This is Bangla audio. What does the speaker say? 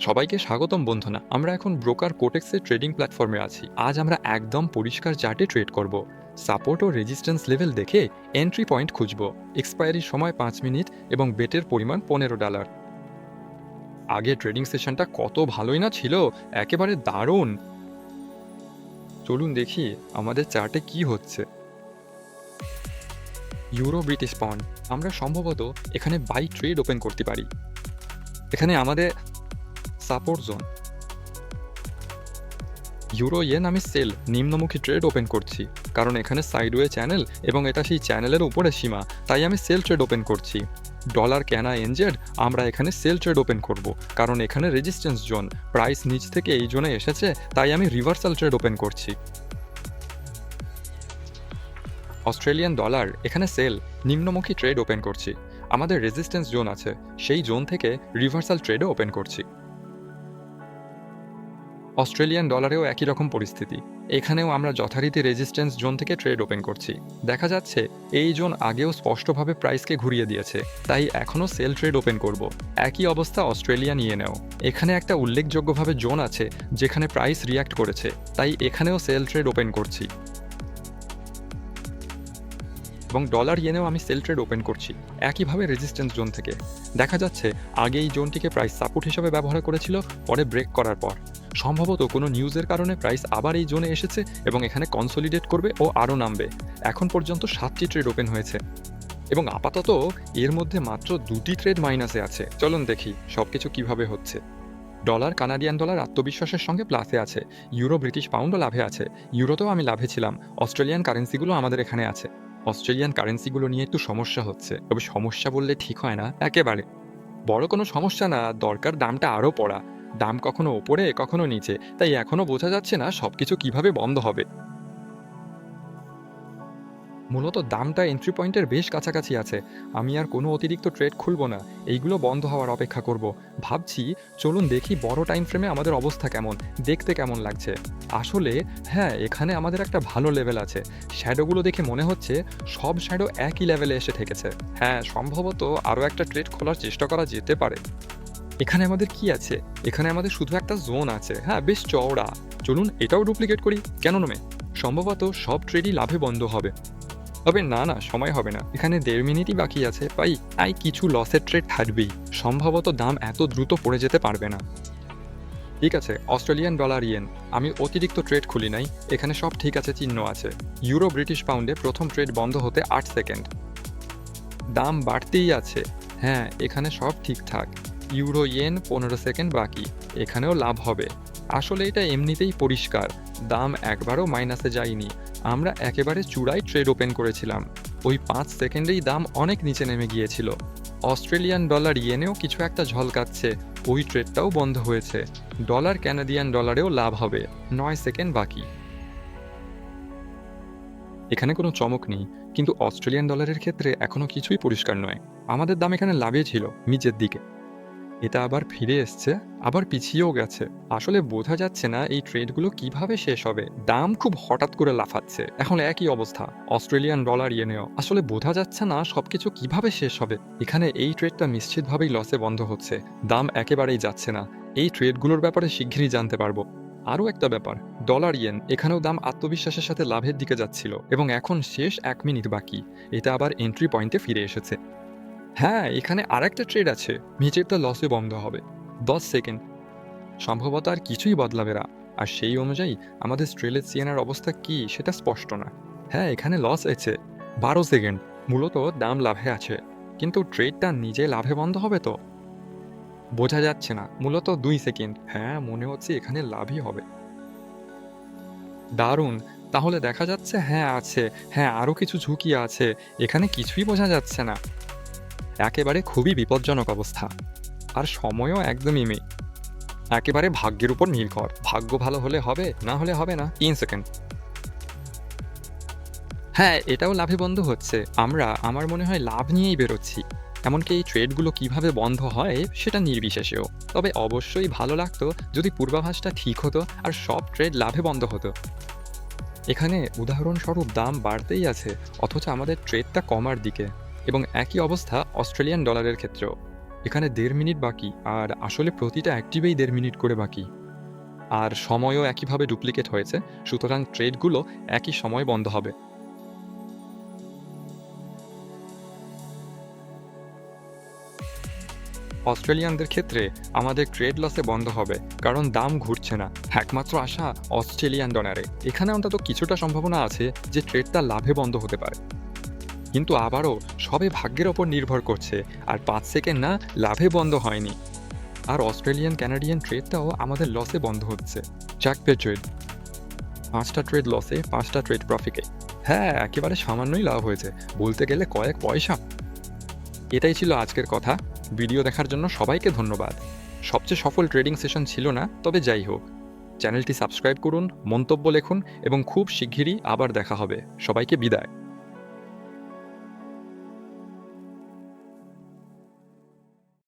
সবাইকে স্বাগতম বন্ধুরা। আমরা এখন ব্রোকার কোটেক্সের ট্রেডিং প্ল্যাটফর্মে আছি। আজ আমরা একদম পরিষ্কার চার্টে ট্রেড করব। সাপোর্ট ও রেজিস্ট্যান্স লেভেল দেখে এন্ট্রি পয়েন্ট খুঁজব। এক্সপায়ারির সময় ৫ মিনিট এবং বেটের পরিমাণ $15। আগে ট্রেডিং সেশনটা কত ভালোই না ছিল, একেবারে দারুণ। চলুন দেখি আমাদের চার্টে কি হচ্ছে। ইউরো ব্রিটিশ পাউন্ড, আমরা সম্ভবত এখানে বাই ট্রেড ওপেন করতে পারি। এখানে আমাদের সাপোর্ট জোন। ইউরো ইয়েন আমি সেল নিম্নমুখী ট্রেড ওপেন করছি, কারণ এখানে সাইডওয়ে চ্যানেল এবং এটা সেই চ্যানেলের উপরে সীমা, তাই আমি সেল ট্রেড ওপেন করছি। ডলার ক্যানা এনজেড, আমরা এখানে সেল ট্রেড ওপেন করব, কারণ এখানে রেজিস্ট্যান্স জোন, প্রাইস নিচ থেকে এই জোনে এসেছে, তাই আমি রিভার্সাল ট্রেড ওপেন করছি। অস্ট্রেলিয়ান ডলার, এখানে সেল নিম্নমুখী ট্রেড ওপেন করছি। আমাদের রেজিস্ট্যান্স জোন আছে, সেই জোন থেকে রিভার্সাল ট্রেডও ওপেন করছি। অস্ট্রেলিয়ান ডলারেও একই রকম পরিস্থিতি। এখানেও আমরা যথারীতি রেজিস্ট্যান্স জোন থেকে ট্রেড ওপেন করছি। দেখা যাচ্ছে এই জোন আগেও স্পষ্টভাবে প্রাইসকে ঘুরিয়ে দিয়েছে, তাই এখনও সেল ট্রেড ওপেন করব। একই অবস্থা অস্ট্রেলিয়ান ইয়েনেও। এখানে একটা উল্লেখযোগ্যভাবে জোন আছে যেখানে প্রাইস রিয়্যাক্ট করেছে, তাই এখানেও সেল ট্রেড ওপেন করছি। এবং ডলার ইয়েনেও আমি সেল ট্রেড ওপেন করছি একইভাবে রেজিস্ট্যান্স জোন থেকে। দেখা যাচ্ছে আগে এই জোনটিকে প্রাইস সাপোর্ট হিসেবে ব্যবহার করেছিল, পরে ব্রেক করার পর সম্ভবত কোনো নিউজের কারণে প্রাইস আবার এই জোনে এসেছে এবং এখানে কনসলিডেট করবে ও আরও নামবে। এখন পর্যন্ত 7টি ট্রেড ওপেন হয়েছে এবং আপাতত এর মধ্যে মাত্র 2টি ট্রেড মাইনাসে আছে। চলুন দেখি সবকিছু কিভাবে হচ্ছে। ডলার কানাডিয়ান ডলার আত্মবিশ্বাসের সঙ্গে প্লাসে আছে। ইউরো ব্রিটিশ পাউন্ডও লাভে আছে। ইউরোতেও আমি লাভে ছিলাম। অস্ট্রেলিয়ান কারেন্সিগুলো আমাদের এখানে আছে। অস্ট্রেলিয়ান কারেন্সিগুলো নিয়ে একটু সমস্যা হচ্ছে, তবে সমস্যা বললে ঠিক হয় না, একেবারে বড় কোনো সমস্যা না, দরকার দামটা আরও পড়া। দাম কখনো ওপরে কখনো নিচে, তাই এখনো বোঝা যাচ্ছে না সবকিছু কিভাবে বন্ধ হবে। মূলত দামটা এন্ট্রি পয়েন্টের বেশ কাছাকাছি আছে। আমি আর কোনো অতিরিক্ত ট্রেড খুলব না, এইগুলো বন্ধ হওয়ার অপেক্ষা করব। ভাবছি চলুন দেখি বড় টাইম ফ্রেমে আমাদের অবস্থা কেমন, দেখতে কেমন লাগছে। আসলে হ্যাঁ, এখানে আমাদের একটা ভালো লেভেল আছে। শ্যাডোগুলো দেখে মনে হচ্ছে সব শ্যাডো একই লেভেলে এসে ঠেকেছে। হ্যাঁ, সম্ভবত আরও একটা ট্রেড খোলার চেষ্টা করা যেতে পারে। এখানে আমাদের কি আছে? এখানে আমাদের শুধু একটা জোন আছে, হ্যাঁ বেশ চওড়া। চলুন এটাও ডুপ্লিকেট করি, কেন নমে। সম্ভবত সব ট্রেডই লাভে বন্ধ হবে। তবে না না, সময় হবে না, এখানে 1.5 মিনিটই বাকি আছে। তাই কিছু লসের ট্রেড থাকবেই। সম্ভবত দাম এত দ্রুত পড়ে যেতে পারবে না। ঠিক আছে, অস্ট্রেলিয়ান ডলার ইয়েন, আমি অতিরিক্ত ট্রেড খুলি নাই, এখানে সব ঠিক আছে, চিহ্ন আছে। ইউরো ব্রিটিশ পাউন্ডে প্রথম ট্রেড বন্ধ হতে 8 সেকেন্ড। দাম বাড়তেই আছে, হ্যাঁ এখানে সব ঠিকঠাক। ইউরো ইয়েন 15 সেকেন্ড বাকি, এখানেও লাভ হবে। আসলে এটা এমনিতেই পরিষ্কার, দাম একবারও মাইনাসে যায়নি। আমরা একেবারে চূড়ায় ট্রেড ওপেন করেছিলাম, ওই 5 সেকেন্ডেই দাম অনেক নিচে নেমে গিয়েছিল। অস্ট্রেলিয়ান ডলার ইয়েনেও কিছু একটা ঝলকাচ্ছে, ওই ট্রেডটাও বন্ধ হয়েছে। ডলার কানাডিয়ান ডলারেও লাভ হবে, 9 সেকেন্ড বাকি। এখানে কোনো চমক নেই, কিন্তু অস্ট্রেলিয়ান ডলারের ক্ষেত্রে এখনো কিছুই পরিষ্কার নয়। আমাদের দাম এখানে লাভে ছিল নিচের দিকে, এটা আবার ফিরে এসছে, আবার পিছিয়েও গেছে। আসলে বোঝা যাচ্ছে না এই ট্রেডগুলো কিভাবে শেষ হবে। দাম খুব হঠাৎ করে লাফাচ্ছে, এখন একই অবস্থা অস্ট্রেলিয়ান ডলার ইয়েনেও। আসলে বোঝা যাচ্ছে না সবকিছু কিভাবে শেষ হবে। এখানে এই ট্রেডটা নিশ্চিতভাবেই লসে বন্ধ হচ্ছে, দাম একেবারেই যাচ্ছে না। এই ট্রেডগুলোর ব্যাপারে শিগগিরই জানতে পারবো। আরও একটা ব্যাপার, ডলার ইয়েন, এখানেও দাম আত্মবিশ্বাসের সাথে লাভের দিকে যাচ্ছিল এবং এখন শেষ 1 মিনিট বাকি, এটা আবার এন্ট্রি পয়েন্টে ফিরে এসেছে। হ্যাঁ, এখানে আরেকটা ট্রেড আছে, নিচেরটা লসে বন্ধ হবে 10 সেকেন্ড। সম্ভবত আর কিছুই বদলাবে না। আর সেই অনুযায়ী আমাদের স্ট্রেলের সিএনআর অবস্থা কি সেটা স্পষ্ট না। হ্যাঁ, এখানে লস আছে 12 সেকেন্ড। মূলত দাম লাভে আছে, কিন্তু ট্রেডটা নিজে লাভে বন্ধ হবে তো বোঝা যাচ্ছে না। মূলত 2 সেকেন্ড, হ্যাঁ মনে হচ্ছে এখানে লাভই হবে। দারুণ, তাহলে দেখা যাচ্ছে হ্যাঁ আছে, হ্যাঁ আরও কিছু ঝুঁকি আছে, এখানে কিছুই বোঝা যাচ্ছে না। একেবারে খুবই বিপজ্জনক অবস্থা। আর সময়ও একদমই নেই, একেবারে ভাগ্যের উপর নির্ভর। ভাগ্য ভালো হলে হবে, না হলে হবে না। 3 সেকেন্ড, হ্যাঁ এটাও লাভে বন্ধ হচ্ছে। আমার মনে হয় লাভ নিয়েই বেরোচ্ছি। এমনকি এই ট্রেডগুলো কিভাবে বন্ধ হয় সেটা নির্বিশেষেও। তবে অবশ্যই ভালো লাগতো যদি পূর্বাভাসটা ঠিক হতো আর সব ট্রেড লাভে বন্ধ হতো। এখানে উদাহরণস্বরূপ দাম বাড়তেই আছে, অথচ আমাদের ট্রেডটা কমার দিকে। এবং একই অবস্থা অস্ট্রেলিয়ান ডলারের ক্ষেত্রেও। এখানে 1.5 মিনিট বাকি, আর আসলে প্রতিটা অ্যাক্টিভেই 1.5 মিনিট করে বাকি। আর সময়ও একইভাবে ডুপ্লিকেট হয়েছে, সুতরাং ট্রেডগুলো একই সময় বন্ধ হবে। অস্ট্রেলিয়ানদের ক্ষেত্রে আমাদের ট্রেড লসে বন্ধ হবে, কারণ দাম ঘুরছে না, একমাত্র আশা অস্ট্রেলিয়ান ডলারে। এখানে অন্তত কিছুটা সম্ভাবনা আছে যে ট্রেডটা লাভে বন্ধ হতে পারে, কিন্তু আবারও সবে ভাগ্যের ওপর নির্ভর করছে। আর 5 সেকেন্ড না, লাভে বন্ধ হয়নি। আর অস্ট্রেলিয়ান ক্যানাডিয়ান ট্রেডটাও আমাদের লসে বন্ধ হচ্ছে। জ্যাক পে ট্রেড, 5টা ট্রেড লসে, 5টা ট্রেড প্রফিটে। হ্যাঁ, একেবারে সামান্যই লাভ হয়েছে, বলতে গেলে কয়েক পয়সা। এটাই ছিল আজকের কথা। ভিডিও দেখার জন্য সবাইকে ধন্যবাদ। সবচেয়ে সফল ট্রেডিং সেশন ছিল না, তবে যাই হোক। চ্যানেলটি সাবস্ক্রাইব করুন, মন্তব্য লিখুন এবং খুব শিগগিরই আবার দেখা হবে। সবাইকে বিদায়।